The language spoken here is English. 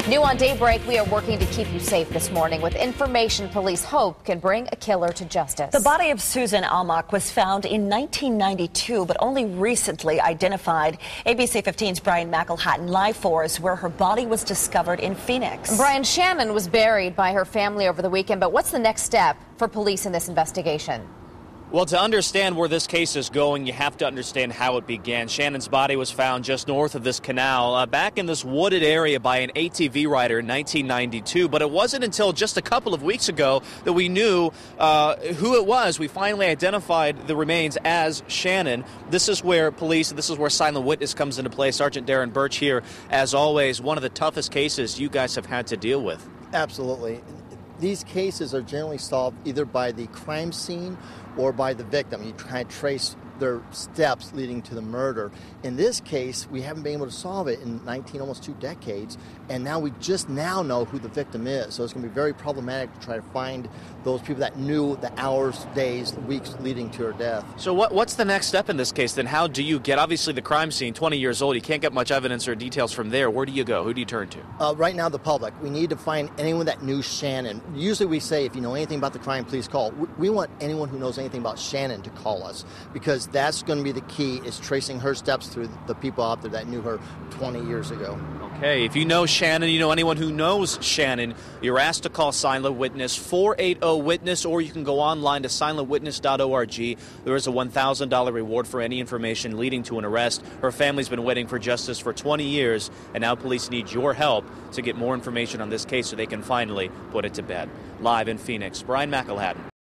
New on Daybreak, we are working to keep you safe this morning with information police hope can bring a killer to justice. The body of Susan Almack was found in 1992, but only recently identified. ABC 15's Brian McElhatton live for us where her body was discovered in Phoenix. Brian, Shannon was buried by her family over the weekend, but what's the next step for police in this investigation? Well, to understand where this case is going, you have to understand how it began. Shannon's body was found just north of this canal, back in this wooded area by an ATV rider in 1992. But it wasn't until just a couple of weeks ago that we knew who it was. We finally identified the remains as Shannon. This is where police, this is where silent witness comes into play. Sergeant Darren Birch here, as always, one of the toughest cases you guys have had to deal with. Absolutely. These cases are generally solved either by the crime scene or by the victim. You try to trace their steps leading to the murder. In this case, we haven't been able to solve it in almost 2 decades, and now we just now know who the victim is. So it's going to be very problematic to try to find those people that knew the hours, days, weeks leading to her death. So what's the next step in this case then? How do you get, obviously the crime scene, 20 years old, you can't get much evidence or details from there. Where do you go? Who do you turn to? Right now, the public. We need to find anyone that knew Shannon. Usually we say, if you know anything about the crime, please call. We want anyone who knows anything about Shannon to call us, because that's going to be the key, is tracing her steps through the people out there that knew her 20 years ago. Okay, if you know Shannon, you know anyone who knows Shannon, you're asked to call Silent Witness, 480-WITNESS, or you can go online to silentwitness.org. There is a $1,000 reward for any information leading to an arrest. Her family's been waiting for justice for 20 years, and now police need your help to get more information on this case so they can finally put it to bed. Live in Phoenix, Brian McElhatton.